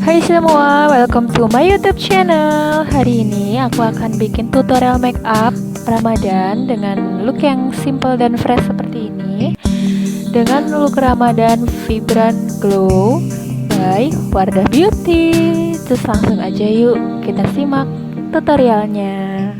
Hai semua, welcome to my YouTube channel. Hari ini aku akan bikin tutorial make up Ramadan dengan look yang simple dan fresh seperti ini. Dengan look Ramadan Vibrant Glow by Wardah Beauty. Terus langsung aja yuk kita simak tutorialnya.